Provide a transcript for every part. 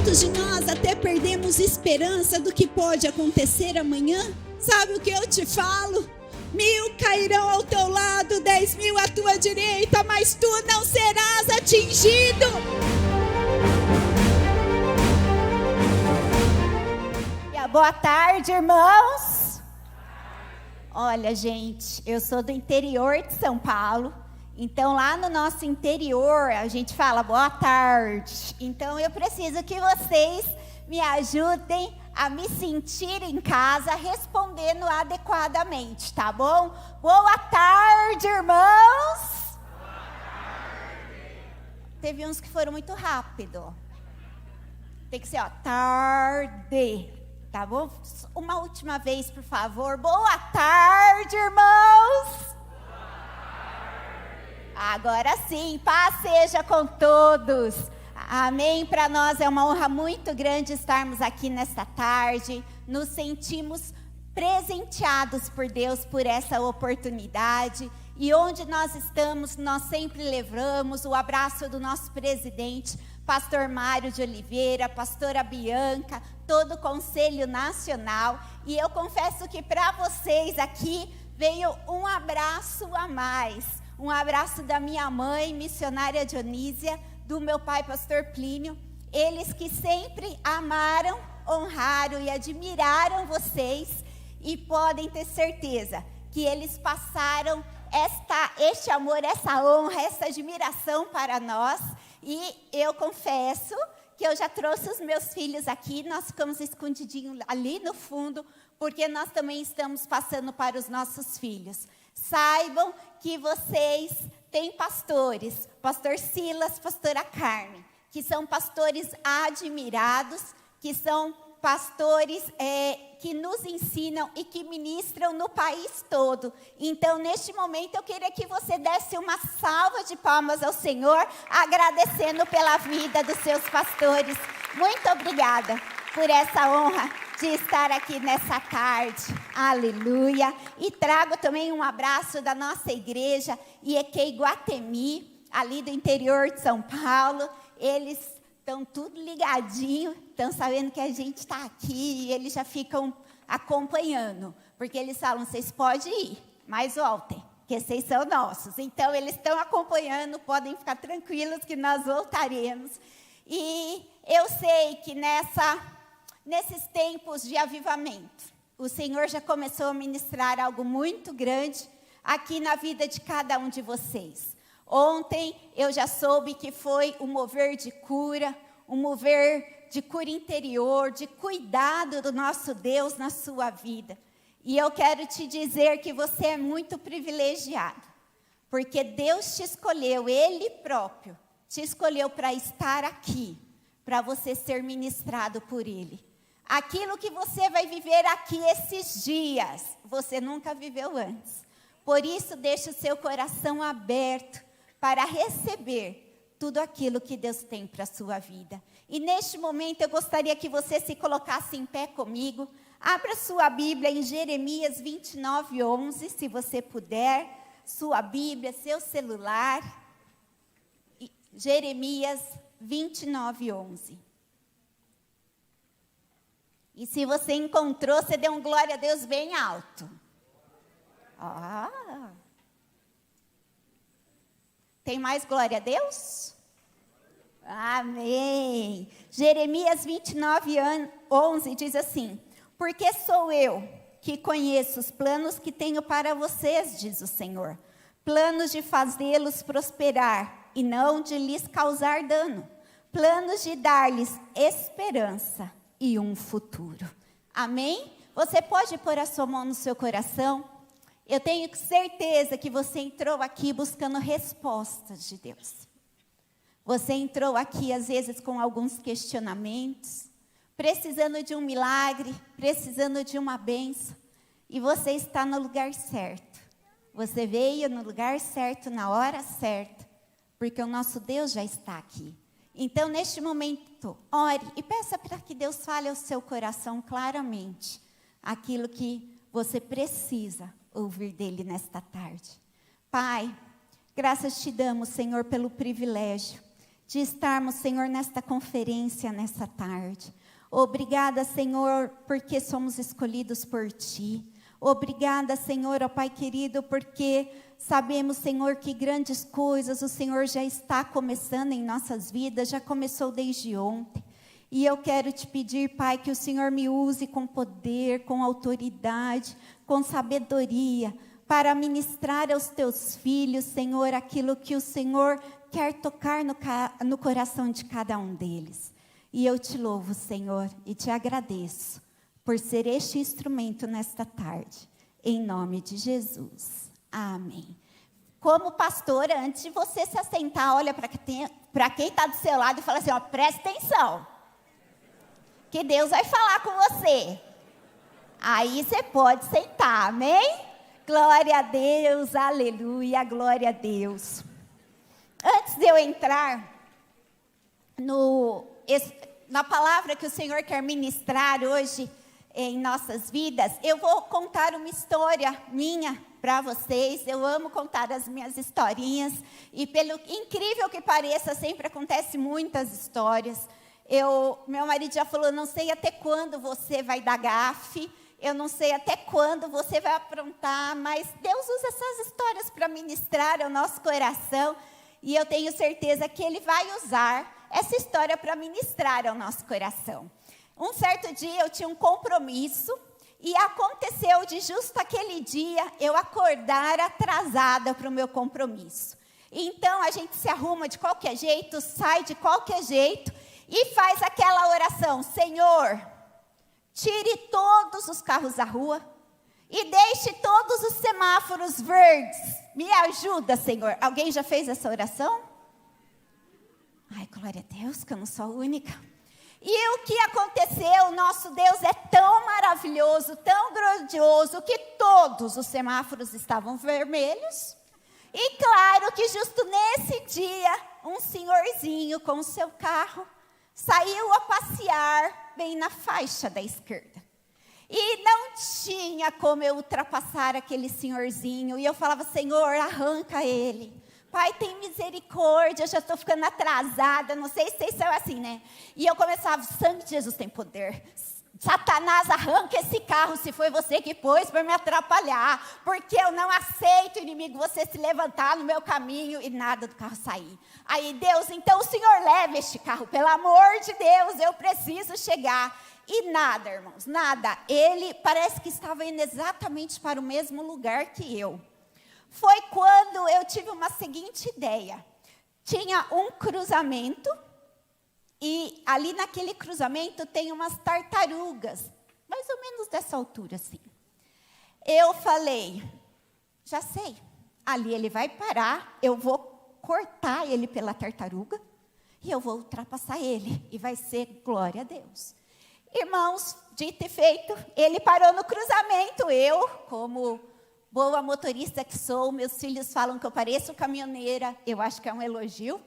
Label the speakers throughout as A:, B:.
A: Quantos de nós até perdemos esperança do que pode acontecer amanhã? Sabe o que eu te falo? 1000 cairão ao teu lado, 10.000 à tua direita, mas tu não serás atingido.
B: Boa tarde, irmãos. Olha, gente, eu sou do interior de São Paulo. Então, lá no nosso interior, a gente fala boa tarde. Então, eu preciso que vocês me ajudem a me sentir em casa respondendo adequadamente, tá bom? Boa tarde, irmãos. Boa tarde. Teve uns que foram muito rápido. Tem que ser, ó, tarde, tá bom? Uma última vez, por favor. Boa tarde, irmãos. Agora sim, paz seja com todos. Amém. Para nós é uma honra muito grande estarmos aqui nesta tarde. Nos sentimos presenteados por Deus por essa oportunidade. E onde nós estamos, nós sempre levamos o abraço do nosso presidente, pastor Mário de Oliveira, pastora Bianca, todo o Conselho Nacional. E eu confesso que para vocês aqui veio um abraço a mais. Um abraço da minha mãe, missionária Dionísia, do meu pai, pastor Plínio. Eles que sempre amaram, honraram e admiraram vocês. E podem ter certeza que eles passaram este amor, essa honra, essa admiração para nós. E eu confesso que eu já trouxe os meus filhos aqui. Nós ficamos escondidinhos ali no fundo, porque nós também estamos passando para os nossos filhos. Saibam que vocês têm pastores, pastor Silas, pastora Carmen, que são pastores admirados, que são pastores que nos ensinam e que ministram no país todo. Então, neste momento, eu queria que você desse uma salva de palmas ao Senhor, agradecendo pela vida dos seus pastores. Muito obrigada por essa honra de estar aqui nessa tarde. Aleluia. E trago também um abraço da nossa igreja, IEQ Guatemi, ali do interior de São Paulo. Eles estão tudo ligadinho, estão sabendo que a gente está aqui e eles já ficam acompanhando. Porque eles falam, vocês podem ir, mas voltem, que vocês são nossos. Então, eles estão acompanhando, podem ficar tranquilos que nós voltaremos. E eu sei que nesses tempos de avivamento, o Senhor já começou a ministrar algo muito grande aqui na vida de cada um de vocês. Ontem eu já soube que foi um mover de cura, um mover de cura interior, de cuidado do nosso Deus na sua vida. E eu quero te dizer que você é muito privilegiado, porque Deus te escolheu, Ele próprio te escolheu para estar aqui, para você ser ministrado por Ele. Aquilo que você vai viver aqui esses dias, você nunca viveu antes. Por isso, deixe o seu coração aberto para receber tudo aquilo que Deus tem para a sua vida. E neste momento, eu gostaria que você se colocasse em pé comigo. Abra sua Bíblia em Jeremias 29:11, se você puder. Sua Bíblia, seu celular. Jeremias 29:11. E se você encontrou, você dê um glória a Deus bem alto. Tem mais glória a Deus? Amém. Jeremias 29:11 diz assim: porque sou eu que conheço os planos que tenho para vocês, diz o Senhor. Planos de fazê-los prosperar e não de lhes causar dano. Planos de dar-lhes esperança e um futuro. Amém? Você pode pôr a sua mão no seu coração? Eu tenho certeza que você entrou aqui buscando respostas de Deus. Você entrou aqui, às vezes, com alguns questionamentos, precisando de um milagre, precisando de uma bênção, e você está no lugar certo. Você veio no lugar certo, na hora certa, porque o nosso Deus já está aqui. Então, neste momento, ore e peça para que Deus fale ao seu coração claramente aquilo que você precisa ouvir dele nesta tarde. Pai, graças te damos, Senhor, pelo privilégio de estarmos, Senhor, nesta conferência, nessa tarde. Obrigada, Senhor, porque somos escolhidos por Ti. Obrigada, Senhor, ó Pai querido, porque sabemos, Senhor, que grandes coisas o Senhor já está começando em nossas vidas, já começou desde ontem. E eu quero te pedir, Pai, que o Senhor me use com poder, com autoridade, com sabedoria, para ministrar aos Teus filhos, Senhor, aquilo que o Senhor quer tocar no coração de cada um deles. E eu te louvo, Senhor, e te agradeço por ser este instrumento nesta tarde, em nome de Jesus. Amém. Como pastora, antes de você se assentar, olha para quem está do seu lado e fala assim, ó, presta atenção, que Deus vai falar com você. Aí você pode sentar, amém? Glória a Deus, aleluia, glória a Deus. Antes de eu entrar na palavra que o Senhor quer ministrar hoje em nossas vidas, eu vou contar uma história minha para vocês. Eu amo contar as minhas historinhas e, pelo incrível que pareça, sempre acontece muitas histórias. Meu marido já falou, não sei até quando você vai dar gafe, eu não sei até quando você vai aprontar, mas Deus usa essas histórias para ministrar ao nosso coração, e eu tenho certeza que Ele vai usar essa história para ministrar ao nosso coração. Um certo dia eu tinha um compromisso, e aconteceu de justo aquele dia eu acordar atrasada para o meu compromisso. Então a gente se arruma de qualquer jeito, sai de qualquer jeito, e faz aquela oração, Senhor, tire todos os carros da rua e deixe todos os semáforos verdes. Me ajuda, Senhor. Alguém já fez essa oração? Ai, glória a Deus, que eu não sou a única. E o que aconteceu? Nosso Deus é tão maravilhoso, tão grandioso, que todos os semáforos estavam vermelhos. E claro que justo nesse dia, um senhorzinho com o seu carro saiu a passear bem na faixa da esquerda. E não tinha como eu ultrapassar aquele senhorzinho. E eu falava, Senhor, arranca ele. Pai, tem misericórdia, eu já estou ficando atrasada. Não sei se vocês são assim, né? E eu começava, o sangue de Jesus tem poder. Satanás, arranca esse carro, se foi você que pôs para me atrapalhar, porque eu não aceito, inimigo, você se levantar no meu caminho e nada do carro sair. Aí Deus, então o Senhor leva este carro, pelo amor de Deus, eu preciso chegar. E nada, irmãos, nada. Ele parece que estava indo exatamente para o mesmo lugar que eu. Foi quando eu tive uma seguinte ideia. Tinha um cruzamento, e ali naquele cruzamento tem umas tartarugas, mais ou menos dessa altura assim. Eu falei, já sei, ali ele vai parar, eu vou cortar ele pela tartaruga, e eu vou ultrapassar ele, e vai ser glória a Deus. Irmãos, dito e feito, ele parou no cruzamento. Eu, como boa motorista que sou, meus filhos falam que eu pareço caminhoneira, eu acho que é um elogio,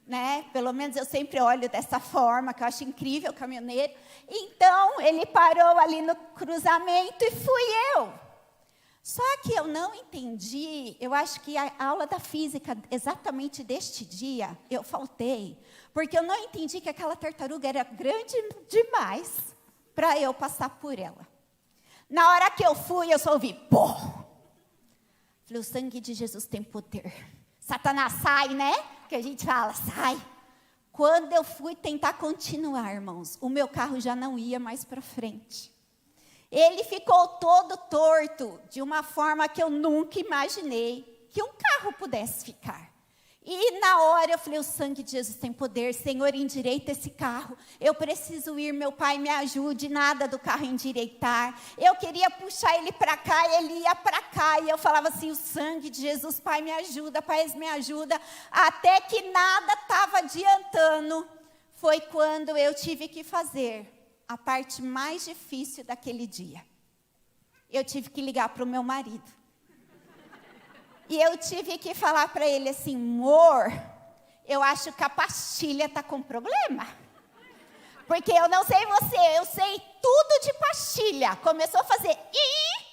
B: né? Pelo menos eu sempre olho dessa forma, que eu acho incrível caminhoneiro. Então, ele parou ali no cruzamento e fui eu. Só que eu não entendi, eu acho que a aula da física, exatamente deste dia, eu faltei, porque eu não entendi que aquela tartaruga era grande demais para eu passar por ela. Na hora que eu fui, eu só ouvi, pô! Falei, o sangue de Jesus tem poder. Satanás, sai, né? Que a gente fala, sai. Quando eu fui tentar continuar, irmãos, o meu carro já não ia mais para frente. Ele ficou todo torto, de uma forma que eu nunca imaginei que um carro pudesse ficar. E na hora eu falei, o sangue de Jesus tem poder, Senhor, endireita esse carro. Eu preciso ir, meu Pai, me ajude, nada do carro endireitar. Eu queria puxar ele para cá, ele ia para cá. E eu falava assim, o sangue de Jesus, Pai, me ajuda, Pai, me ajuda. Até que nada estava adiantando. Foi quando eu tive que fazer a parte mais difícil daquele dia. Eu tive que ligar para o meu marido. E eu tive que falar para ele assim, amor, eu acho que a pastilha está com problema. Porque eu não sei você, eu sei tudo de pastilha. Começou a fazer,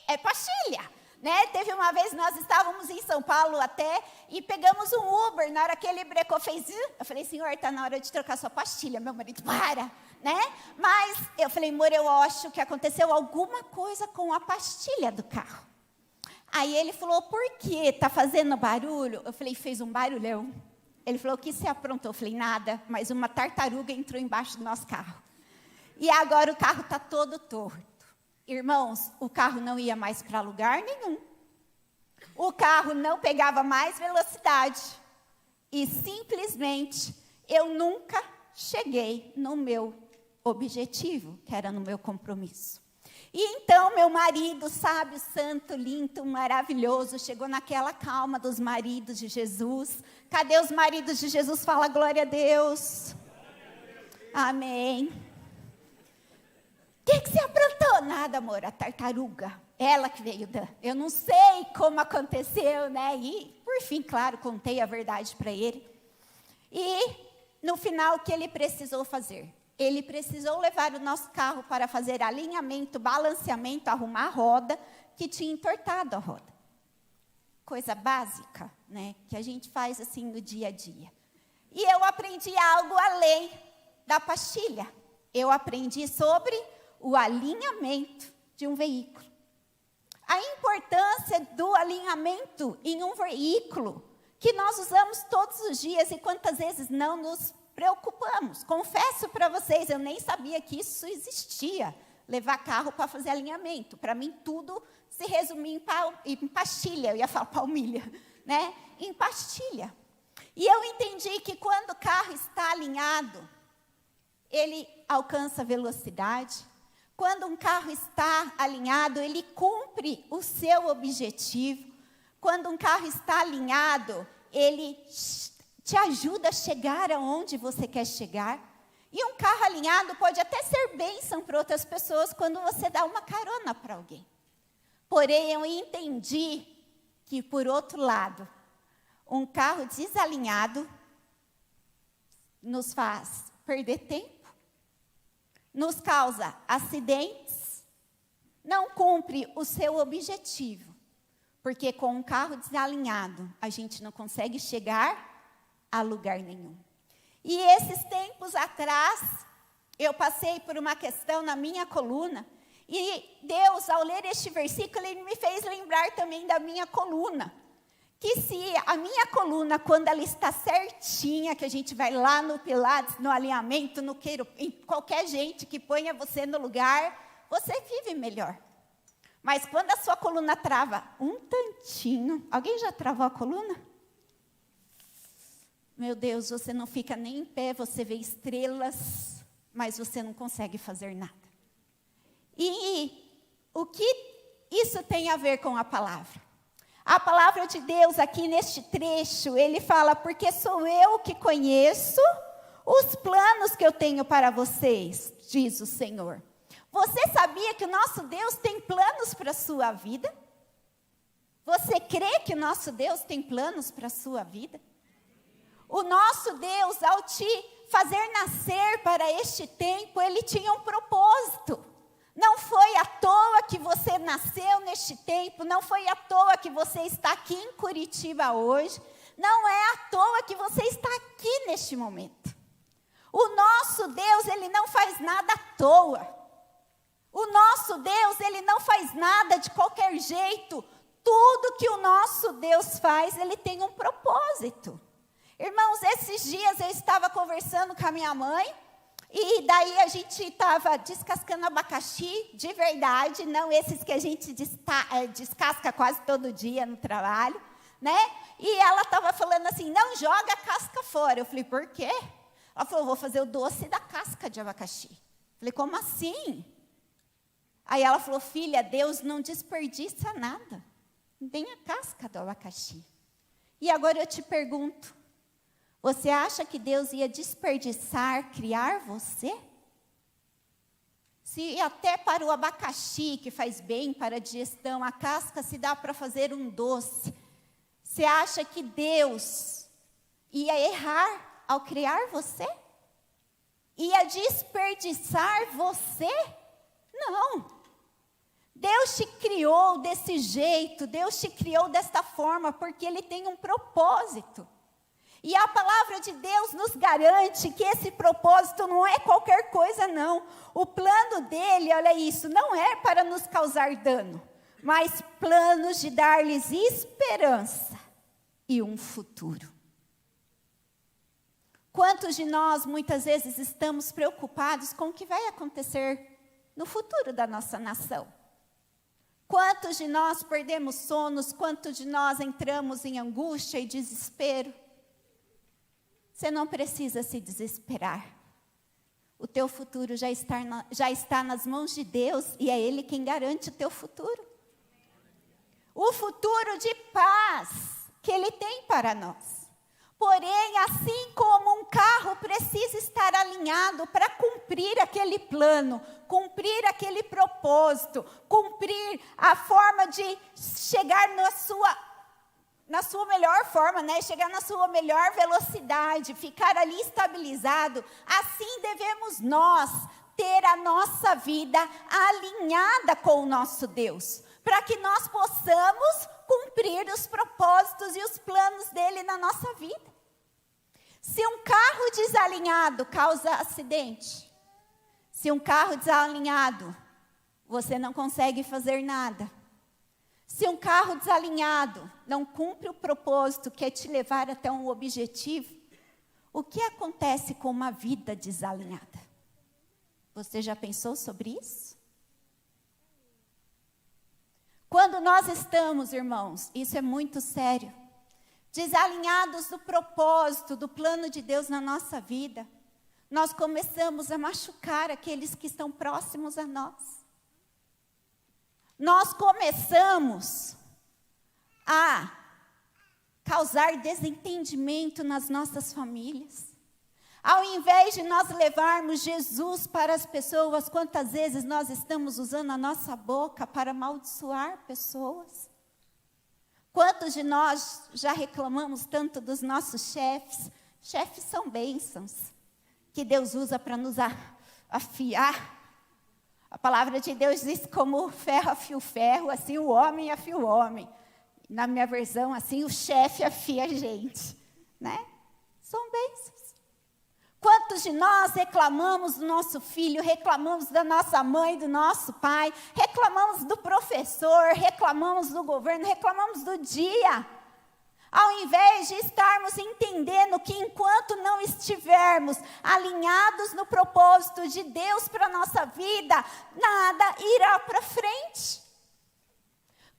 B: é pastilha. né? Teve uma vez, nós estávamos em São Paulo até, e pegamos um Uber, na hora que ele brecou, fez... Eu falei, senhor, está na hora de trocar sua pastilha. Meu marido, para, né? Mas eu falei, amor, eu acho que aconteceu alguma coisa com a pastilha do carro. Aí ele falou, por quê? Está fazendo barulho? Eu falei, fez um barulhão. Ele falou, o que você aprontou? Eu falei, nada, mas uma tartaruga entrou embaixo do nosso carro. E agora o carro está todo torto. Irmãos, o carro não ia mais para lugar nenhum. O carro não pegava mais velocidade. E simplesmente eu nunca cheguei no meu objetivo, que era no meu compromisso. E então meu marido, sábio, santo, lindo, maravilhoso, chegou naquela calma dos maridos de Jesus. Cadê os maridos de Jesus? Fala glória a Deus. Amém. O que você aprontou? Nada, amor, a tartaruga. Ela que veio da... Eu não sei como aconteceu, né? E, por fim, claro, contei a verdade para ele. E, no final, o que ele precisou fazer? Ele precisou levar o nosso carro para fazer alinhamento, balanceamento, arrumar a roda, que tinha entortado a roda. Coisa básica, né? Que a gente faz assim no dia a dia. E eu aprendi algo além da pastilha. Eu aprendi sobre o alinhamento de um veículo. A importância do alinhamento em um veículo que nós usamos todos os dias e quantas vezes não nos preocupamos. Confesso para vocês, eu nem sabia que isso existia, levar carro para fazer alinhamento. Para mim, tudo se resumia em pastilha, eu ia falar palmilha, né? Em pastilha. E eu entendi que quando o carro está alinhado, ele alcança velocidade. Quando um carro está alinhado, ele cumpre o seu objetivo. Quando um carro está alinhado, ele te ajuda a chegar aonde você quer chegar. E um carro alinhado pode até ser bênção para outras pessoas quando você dá uma carona para alguém. Porém, eu entendi que, por outro lado, um carro desalinhado nos faz perder tempo, nos causa acidentes, não cumpre o seu objetivo. Porque com um carro desalinhado, a gente não consegue chegar a lugar nenhum. E esses tempos atrás, eu passei por uma questão na minha coluna, e Deus, ao ler este versículo, Ele me fez lembrar também da minha coluna. Que se a minha coluna, quando ela está certinha, que a gente vai lá no Pilates, no alinhamento, no em qualquer gente que ponha você no lugar, você vive melhor. Mas quando a sua coluna trava um tantinho, alguém já travou a coluna? Meu Deus, você não fica nem em pé, você vê estrelas, mas você não consegue fazer nada. E o que isso tem a ver com a palavra? A palavra de Deus aqui neste trecho, ele fala, porque sou eu que conheço os planos que eu tenho para vocês, diz o Senhor. Você sabia que o nosso Deus tem planos para a sua vida? Você crê que o nosso Deus tem planos para a sua vida? O nosso Deus, ao te fazer nascer para este tempo, Ele tinha um propósito. Não foi à toa que você nasceu neste tempo, não foi à toa que você está aqui em Curitiba hoje, não é à toa que você está aqui neste momento. O nosso Deus, Ele não faz nada à toa. O nosso Deus, Ele não faz nada de qualquer jeito. Tudo que o nosso Deus faz, Ele tem um propósito. Irmãos, esses dias eu estava conversando com a minha mãe, e daí a gente estava descascando abacaxi, de verdade, não esses que a gente descasca quase todo dia no trabalho, né? E ela estava falando assim, não joga a casca fora. Eu falei, por quê? Ela falou, vou fazer o doce da casca de abacaxi. Eu falei, como assim? Aí ela falou, filha, Deus não desperdiça nada, nem a casca do abacaxi. E agora eu te pergunto, você acha que Deus ia desperdiçar criar você? Se até para o abacaxi, que faz bem para a digestão, a casca se dá para fazer um doce, você acha que Deus ia errar ao criar você? Ia desperdiçar você? Não. Deus te criou desse jeito, Deus te criou desta forma, porque Ele tem um propósito. E a palavra de Deus nos garante que esse propósito não é qualquer coisa, não. O plano dele, olha isso, não é para nos causar dano, mas planos de dar-lhes esperança e um futuro. Quantos de nós, muitas vezes, estamos preocupados com o que vai acontecer no futuro da nossa nação? Quantos de nós perdemos sonos? Quantos de nós entramos em angústia e desespero? Você não precisa se desesperar. O teu futuro já está nas mãos de Deus e é Ele quem garante o teu futuro. O futuro de paz que Ele tem para nós. Porém, assim como um carro precisa estar alinhado para cumprir aquele plano, cumprir aquele propósito, cumprir a forma de chegar na sua melhor forma, né? Chegar na sua melhor velocidade, ficar ali estabilizado, assim devemos nós ter a nossa vida alinhada com o nosso Deus, para que nós possamos cumprir os propósitos e os planos dele na nossa vida. Se um carro desalinhado causa acidente, se um carro desalinhado, você não consegue fazer nada. Se um carro desalinhado não cumpre o propósito que é te levar até um objetivo, o que acontece com uma vida desalinhada? Você já pensou sobre isso? Quando nós estamos, irmãos, isso é muito sério, desalinhados do propósito, do plano de Deus na nossa vida, nós começamos a machucar aqueles que estão próximos a nós. Nós começamos a causar desentendimento nas nossas famílias. Ao invés de nós levarmos Jesus para as pessoas, quantas vezes nós estamos usando a nossa boca para amaldiçoar pessoas? Quantos de nós já reclamamos tanto dos nossos chefes? Chefes são bênçãos que Deus usa para nos afiar. A palavra de Deus diz como o ferro afia o ferro, assim o homem afia o homem. Na minha versão, assim o chefe afia a gente, né? São bênçãos. Quantos de nós reclamamos do nosso filho, reclamamos da nossa mãe, do nosso pai, reclamamos do professor, reclamamos do governo, reclamamos do dia. Ao invés de estarmos entendendo que enquanto não estivermos alinhados no propósito de Deus para a nossa vida, nada irá para frente.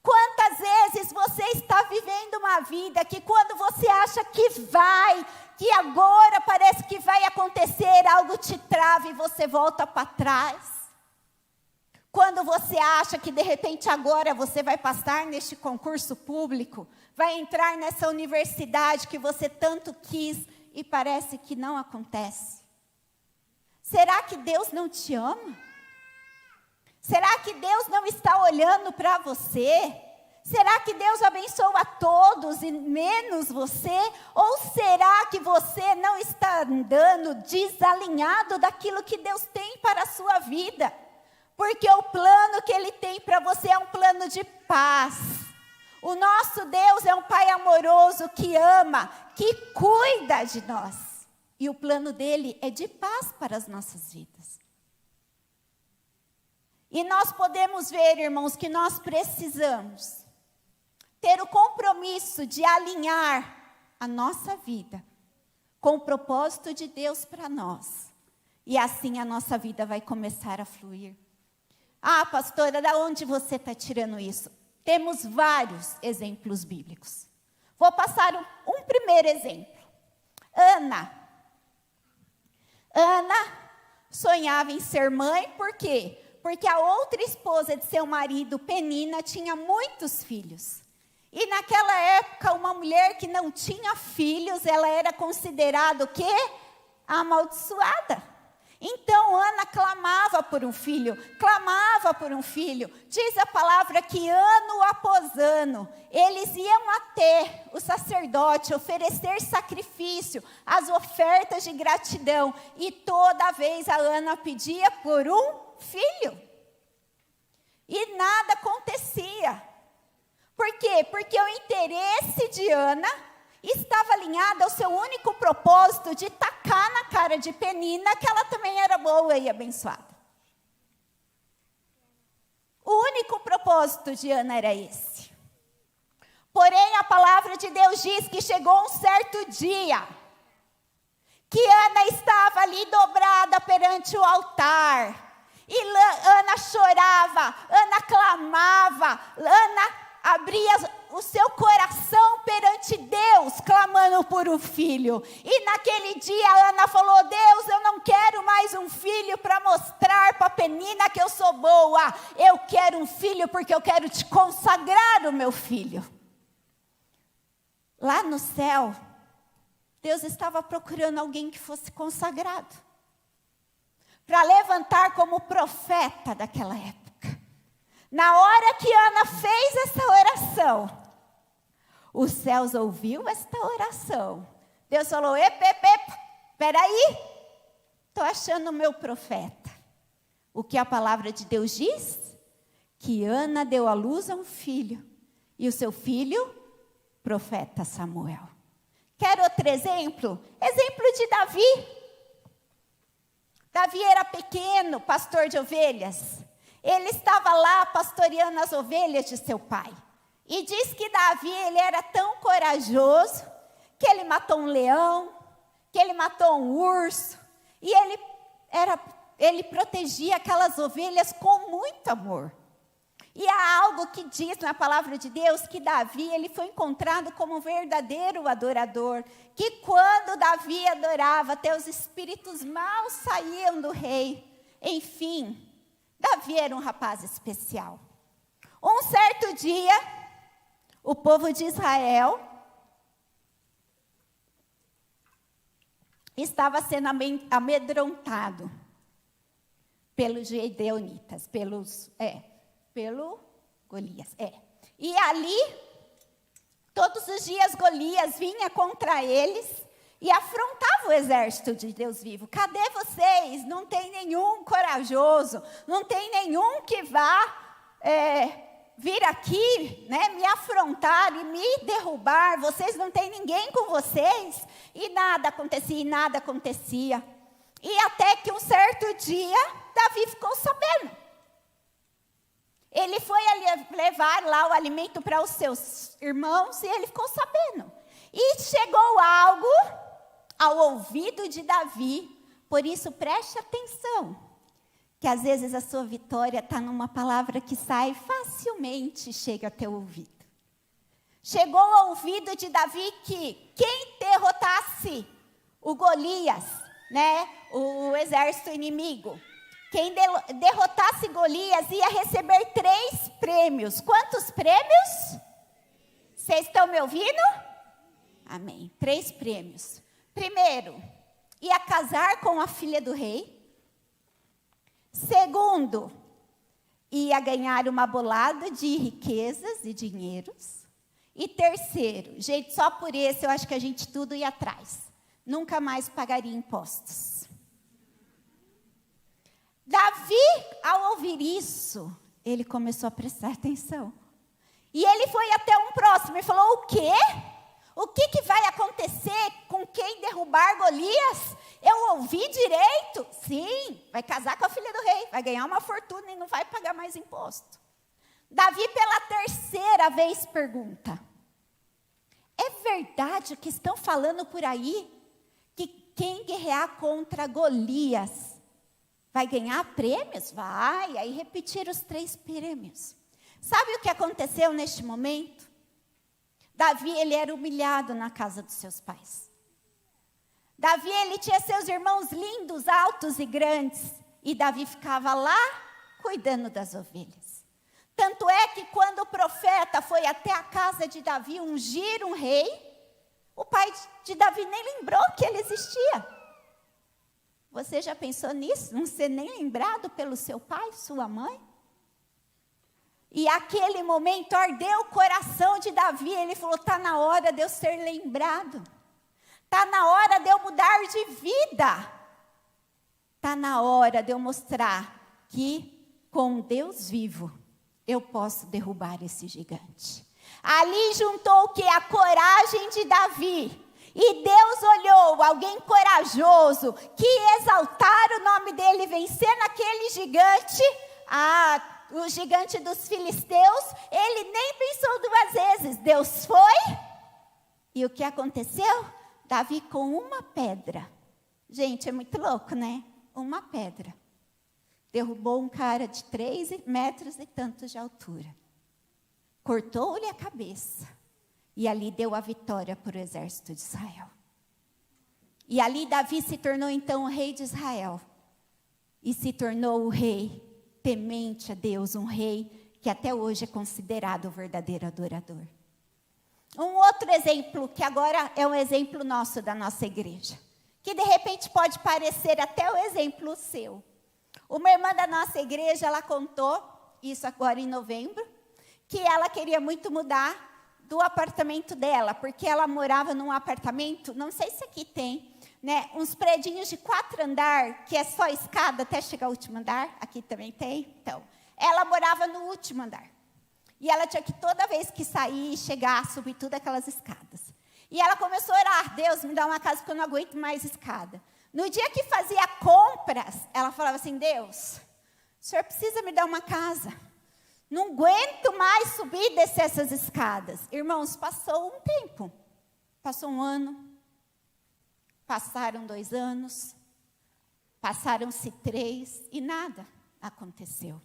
B: Quantas vezes você está vivendo uma vida que quando você acha que agora parece que vai acontecer, algo te trava e você volta para trás? Quando você acha que de repente agora você vai passar neste concurso público, vai entrar nessa universidade que você tanto quis e parece que não acontece. Será que Deus não te ama? Será que Deus não está olhando para você? Será que Deus abençoa a todos e menos você? Ou será que você não está andando desalinhado daquilo que Deus tem para a sua vida? Porque o plano que Ele tem para você é um plano de paz. O nosso Deus é um Pai amoroso que ama, que cuida de nós. E o plano dele é de paz para as nossas vidas. E nós podemos ver, irmãos, que nós precisamos ter o compromisso de alinhar a nossa vida com o propósito de Deus para nós. E assim a nossa vida vai começar a fluir. Ah, pastora, da onde você está tirando isso? Temos vários exemplos bíblicos. Vou passar um primeiro exemplo. Ana sonhava em ser mãe, por quê? Porque a outra esposa de seu marido, Penina, tinha muitos filhos. E naquela época, uma mulher que não tinha filhos, ela era considerada o quê? Amaldiçoada. Então, Ana clamava por um filho, Diz a palavra que ano após ano, eles iam até o sacerdote oferecer sacrifício, as ofertas de gratidão. E toda vez a Ana pedia por um filho. E nada acontecia. Por quê? Porque o interesse de Ana estava alinhado ao seu único propósito de tacar na cara de Penina que ela também era boa e abençoada. O único propósito de Ana era esse. Porém, a palavra de Deus diz que chegou um certo dia que Ana estava ali dobrada perante o altar. E Ana chorava, Ana clamava, Ana abria o seu coração perante Deus, clamando por um filho. E naquele dia Ana falou: Deus, eu não quero mais um filho para mostrar para Penina que eu sou boa. Eu quero um filho porque eu quero te consagrar o meu filho. Lá no céu, Deus estava procurando alguém que fosse consagrado, para levantar como profeta daquela época. Na hora que Ana fez essa oração, os céus ouviu esta oração. Deus falou: peraí, estou achando o meu profeta. O que a palavra de Deus diz? Que Ana deu à luz a um filho, e o seu filho, profeta Samuel. Quer outro exemplo? Exemplo de Davi. Davi era pequeno, pastor de ovelhas. Ele estava lá pastoreando as ovelhas de seu pai. E diz que Davi, ele era tão corajoso, que ele matou um leão, que ele matou um urso. E ele protegia aquelas ovelhas com muito amor. E há algo que diz na palavra de Deus, que Davi, ele foi encontrado como um verdadeiro adorador. Que quando Davi adorava, até os espíritos maus saíam do rei. Enfim, Davi era um rapaz especial. Um certo dia, o povo de Israel estava sendo amedrontado pelos gideonitas, pelo Golias. E ali, todos os dias Golias vinha contra eles e afrontava o exército de Deus vivo. Cadê vocês? Não tem nenhum corajoso, não tem nenhum que vá vir aqui, né, me afrontar e me derrubar. Vocês não tem ninguém com vocês. E nada acontecia. E até que um certo dia, Davi ficou sabendo. Ele foi levar lá o alimento para os seus irmãos e ele ficou sabendo. E chegou algo ao ouvido de Davi. Por isso, preste atenção, que às vezes a sua vitória está numa palavra que sai facilmente, chega até o ouvido. Chegou ao ouvido de Davi que quem derrotasse o Golias, né, o exército inimigo, quem derrotasse Golias ia receber 3 prêmios. Quantos prêmios? Vocês estão me ouvindo? Amém. 3 prêmios. Primeiro, ia casar com a filha do rei. Segundo, ia ganhar uma bolada de riquezas e dinheiros. E terceiro, gente, só por esse eu acho que a gente tudo ia atrás. Nunca mais pagaria impostos. Davi, ao ouvir isso, ele começou a prestar atenção. E ele foi até um próximo e falou: o quê? O que vai acontecer com quem derrubar Golias? Eu ouvi direito? Sim, vai casar com a filha do rei, vai ganhar uma fortuna e não vai pagar mais imposto. Davi, pela 3ª vez, pergunta: é verdade o que estão falando por aí? Que quem guerrear contra Golias vai ganhar prêmios? Vai. Aí repetiram os 3 prêmios. Sabe o que aconteceu neste momento? Davi, ele era humilhado na casa dos seus pais. Davi, ele tinha seus irmãos lindos, altos e grandes. E Davi ficava lá cuidando das ovelhas. Tanto é que quando o profeta foi até a casa de Davi ungir um rei, o pai de Davi nem lembrou que ele existia. Você já pensou nisso? Não ser nem lembrado pelo seu pai, sua mãe? E aquele momento ardeu o coração de Davi. Ele falou: está na hora de eu ser lembrado. Está na hora de eu mudar de vida. Está na hora de eu mostrar que com Deus vivo eu posso derrubar esse gigante. Ali juntou o que? A coragem de Davi. E Deus olhou, alguém corajoso, que exaltar o nome dele, vencendo aquele gigante, o gigante dos filisteus, ele nem pensou duas vezes. Deus foi, e o que aconteceu? Davi com uma pedra. Gente, é muito louco, né? Uma pedra. Derrubou um cara de 3 metros e tantos de altura. Cortou-lhe a cabeça. E ali deu a vitória para o exército de Israel. E ali Davi se tornou então o rei de Israel. E se tornou o rei temente a Deus, um rei que até hoje é considerado o verdadeiro adorador. Um outro exemplo, que agora é um exemplo nosso da nossa igreja, que de repente pode parecer até o exemplo seu. Uma irmã da nossa igreja, ela contou, isso agora em novembro, que ela queria muito mudar do apartamento dela, porque ela morava num apartamento, não sei se aqui tem, né, uns predinhos de 4 andares, que é só escada até chegar ao último andar, aqui também tem. Então, ela morava no último andar. E ela tinha que toda vez que sair, chegar, subir tudo aquelas escadas. E ela começou a orar, Deus, me dá uma casa porque eu não aguento mais escada. No dia que fazia compras, ela falava assim, Deus, o Senhor precisa me dar uma casa. Não aguento mais subir e descer essas escadas. Irmãos, passou um tempo. Passou 1 ano. Passaram 2 anos. Passaram-se 3 e nada aconteceu.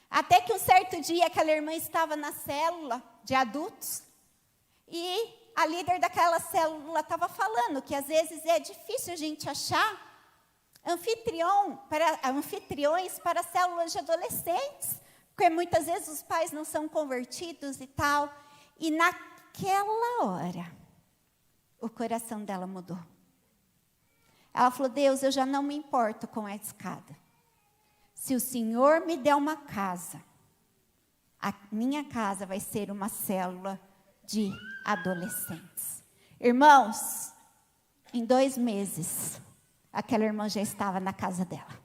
B: Até que um certo dia, aquela irmã estava na célula de adultos. E a líder daquela célula estava falando que às vezes é difícil a gente achar anfitriões para células de adolescentes. Porque muitas vezes os pais não são convertidos e tal. E naquela hora, o coração dela mudou. Ela falou, Deus, eu já não me importo com a escada. Se o Senhor me der uma casa, a minha casa vai ser uma célula de adolescentes. Irmãos, em 2 meses, aquela irmã já estava na casa dela.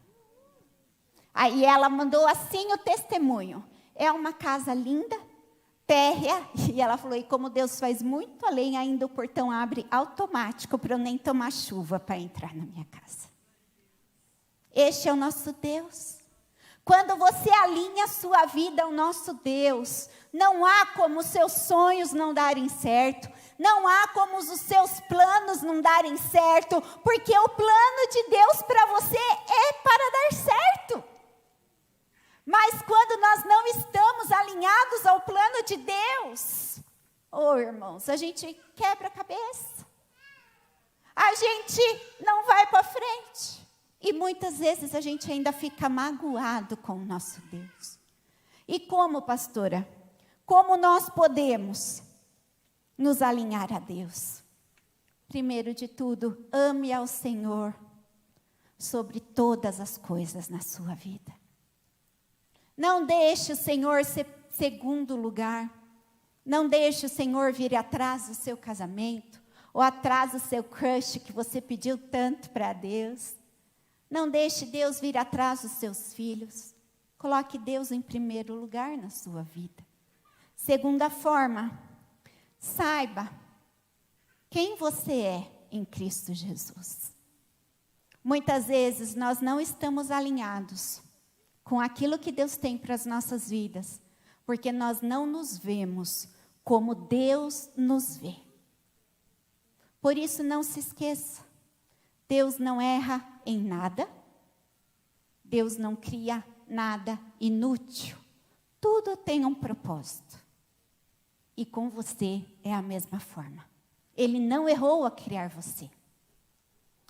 B: Aí ela mandou assim o testemunho. É uma casa linda, térrea. E ela falou, e como Deus faz muito além, ainda o portão abre automático para eu nem tomar chuva para entrar na minha casa. Este é o nosso Deus. Quando você alinha a sua vida ao nosso Deus, não há como os seus sonhos não darem certo. Não há como os seus planos não darem certo. Porque o plano de Deus para você é para dar certo. Mas quando nós não estamos alinhados ao plano de Deus, irmãos, a gente quebra a cabeça. A gente não vai para frente. E muitas vezes a gente ainda fica magoado com o nosso Deus. E como, pastora? Como nós podemos nos alinhar a Deus? Primeiro de tudo, ame ao Senhor sobre todas as coisas na sua vida. Não deixe o Senhor ser segundo lugar. Não deixe o Senhor vir atrás do seu casamento, ou atrás do seu crush que você pediu tanto para Deus. Não deixe Deus vir atrás dos seus filhos. Coloque Deus em primeiro lugar na sua vida. Segunda forma, saiba quem você é em Cristo Jesus. Muitas vezes nós não estamos alinhados com aquilo que Deus tem para as nossas vidas, porque nós não nos vemos como Deus nos vê. Por isso não se esqueça, Deus não erra em nada, Deus não cria nada inútil, tudo tem um propósito. E com você é a mesma forma. Ele não errou a criar você.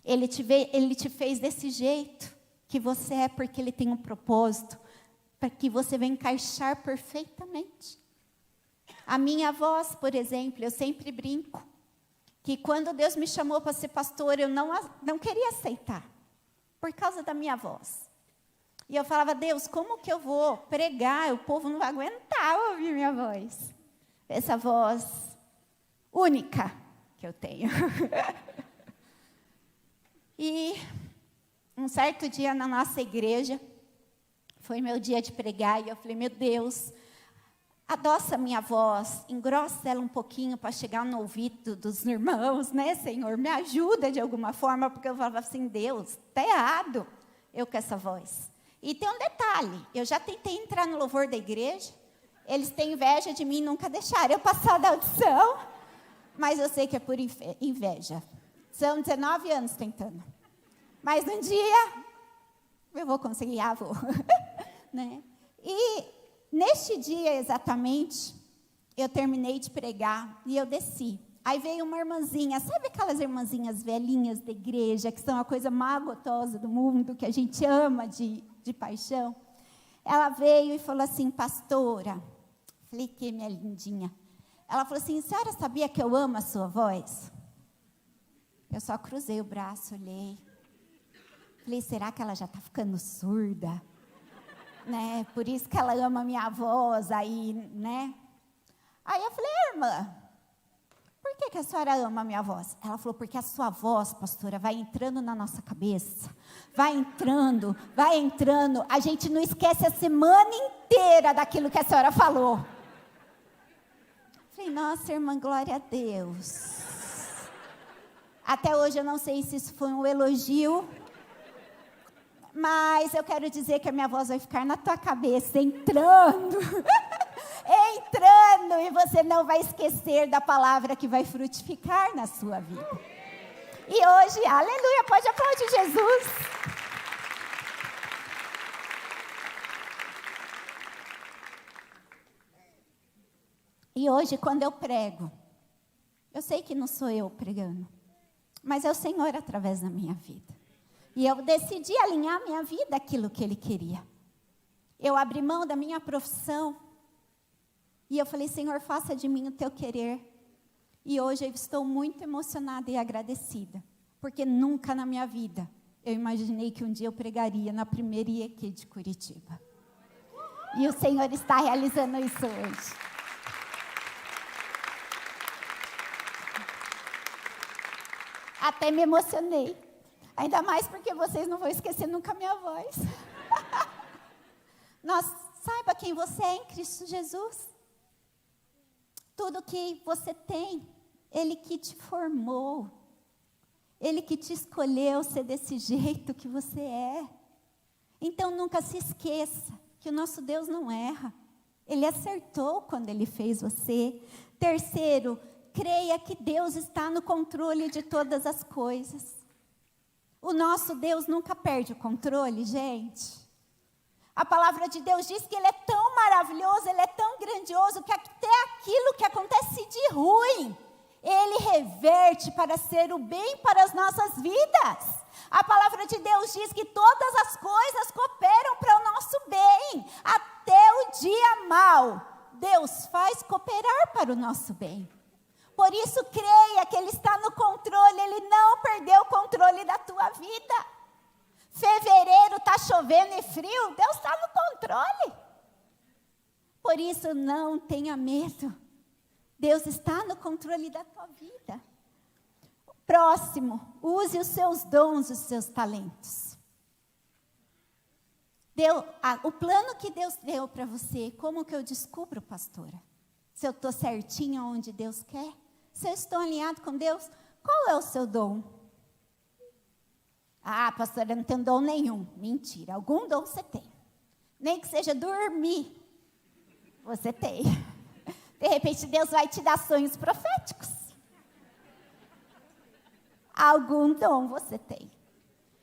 B: Ele te fez desse jeito que você é, porque Ele tem um propósito, para que você venha encaixar perfeitamente. A minha voz, por exemplo, eu sempre brinco, que quando Deus me chamou para ser pastora, eu não queria aceitar, por causa da minha voz. E eu falava, Deus, como que eu vou pregar? O povo não vai aguentar ouvir minha voz. Essa voz única que eu tenho. E um certo dia na nossa igreja, foi meu dia de pregar, e eu falei, meu Deus, adoça a minha voz, engrossa ela um pouquinho para chegar no ouvido dos irmãos, né, Senhor? Me ajuda de alguma forma, porque eu falava assim, Deus, está errado eu com essa voz. E tem um detalhe, eu já tentei entrar no louvor da igreja, eles têm inveja de mim, nunca deixaram eu passar da audição, mas eu sei que é por inveja. São 19 anos tentando. Mas um dia, eu vou conseguir, vou. Né? E neste dia exatamente, eu terminei de pregar e eu desci. Aí veio uma irmãzinha, sabe aquelas irmãzinhas velhinhas da igreja, que são a coisa mais gostosa do mundo, que a gente ama de paixão? Ela veio e falou assim, pastora, falei, que minha lindinha. Ela falou assim, senhora sabia que eu amo a sua voz? Eu só cruzei o braço, olhei. Falei, será que ela já está ficando surda? Né? Por isso que ela ama a minha voz, aí, né? Aí eu falei, irmã, por que a senhora ama a minha voz? Ela falou, porque a sua voz, pastora, vai entrando na nossa cabeça. Vai entrando, a gente não esquece a semana inteira daquilo que a senhora falou. Falei, nossa, irmã, glória a Deus. Até hoje eu não sei se isso foi um elogio, mas eu quero dizer que a minha voz vai ficar na tua cabeça, entrando, entrando, e você não vai esquecer da palavra que vai frutificar na sua vida. E hoje, aleluia, pode aplaudir Jesus. E hoje, quando eu prego, eu sei que não sou eu pregando, mas é o Senhor através da minha vida. E eu decidi alinhar a minha vida àquilo que Ele queria. Eu abri mão da minha profissão. E eu falei, Senhor, faça de mim o teu querer. E hoje eu estou muito emocionada e agradecida. Porque nunca na minha vida eu imaginei que um dia eu pregaria na primeira IEQ de Curitiba. E o Senhor está realizando isso hoje. Até me emocionei. Ainda mais porque vocês não vão esquecer nunca a minha voz. Saiba quem você é em Cristo Jesus. Tudo que você tem, Ele que te formou. Ele que te escolheu ser desse jeito que você é. Então nunca se esqueça que o nosso Deus não erra. Ele acertou quando Ele fez você. Terceiro, creia que Deus está no controle de todas as coisas. O nosso Deus nunca perde o controle, gente. A palavra de Deus diz que Ele é tão maravilhoso, Ele é tão grandioso, que até aquilo que acontece de ruim, Ele reverte para ser o bem para as nossas vidas. A palavra de Deus diz que todas as coisas cooperam para o nosso bem. Até o dia mau, Deus faz cooperar para o nosso bem. Por isso, creia que Ele está no controle, Ele não perdeu o controle da tua vida. Fevereiro está chovendo e frio, Deus está no controle. Por isso, não tenha medo. Deus está no controle da tua vida. Próximo, use os seus dons, os seus talentos. O plano que Deus deu para você, como que eu descubro, pastora? Se eu estou certinha onde Deus quer? Se eu estou alinhado com Deus, qual é o seu dom? Ah, pastora, eu não tenho dom nenhum. Mentira, algum dom você tem. Nem que seja dormir, você tem. De repente, Deus vai te dar sonhos proféticos. Algum dom você tem.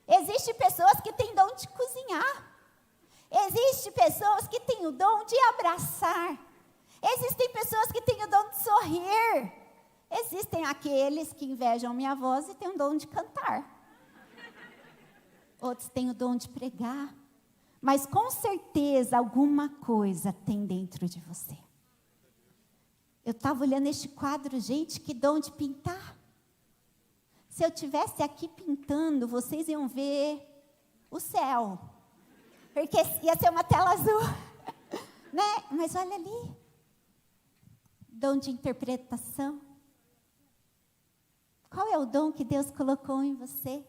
B: Existem pessoas que têm dom de cozinhar. Existem pessoas que têm o dom de abraçar. Existem pessoas que têm o dom de sorrir. Existem aqueles que invejam minha voz e têm o dom de cantar. Outros têm o dom de pregar. Mas com certeza alguma coisa tem dentro de você. Eu estava olhando este quadro, gente, que dom de pintar. Se eu estivesse aqui pintando, vocês iam ver o céu. Porque ia ser uma tela azul. Né? Mas olha ali. Dom de interpretação. Qual é o dom que Deus colocou em você?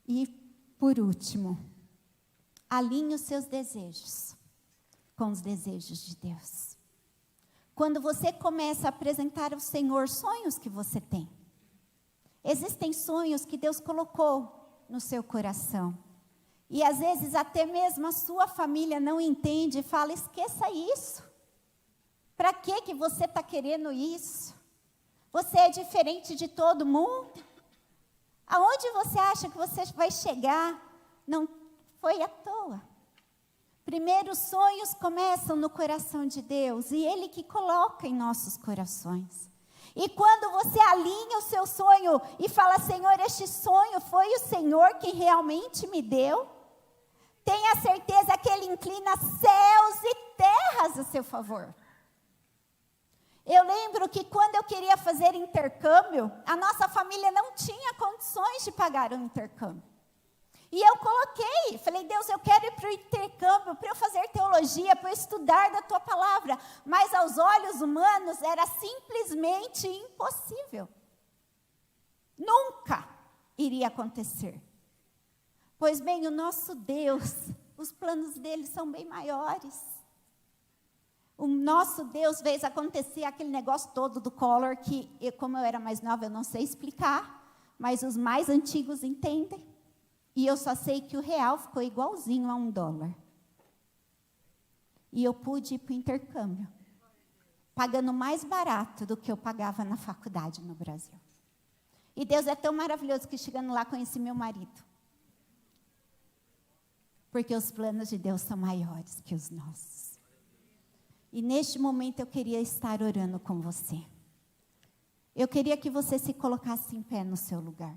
B: E, por último, alinhe os seus desejos com os desejos de Deus. Quando você começa a apresentar ao Senhor sonhos que você tem. Existem sonhos que Deus colocou no seu coração. E às vezes até mesmo a sua família não entende e fala, esqueça isso. Para que você está querendo isso? Você é diferente de todo mundo? Aonde você acha que você vai chegar? Não foi à toa. Primeiro, os sonhos começam no coração de Deus e Ele que coloca em nossos corações. E quando você alinha o seu sonho e fala, Senhor, este sonho foi o Senhor que realmente me deu, tenha certeza que Ele inclina céus e terras a seu favor. Eu lembro que quando eu queria fazer intercâmbio, a nossa família não tinha condições de pagar o intercâmbio. E eu coloquei, falei, Deus, eu quero ir para o intercâmbio, para eu fazer teologia, para eu estudar da Tua palavra. Mas aos olhos humanos era simplesmente impossível. Nunca iria acontecer. Pois bem, o nosso Deus, os planos dele são bem maiores. O nosso Deus fez acontecer aquele negócio todo do Collor, que como eu era mais nova, eu não sei explicar, mas os mais antigos entendem. E eu só sei que o real ficou igualzinho a $1. E eu pude ir para o intercâmbio, pagando mais barato do que eu pagava na faculdade no Brasil. E Deus é tão maravilhoso que chegando lá conheci meu marido. Porque os planos de Deus são maiores que os nossos. E neste momento eu queria estar orando com você. Eu queria que você se colocasse em pé no seu lugar.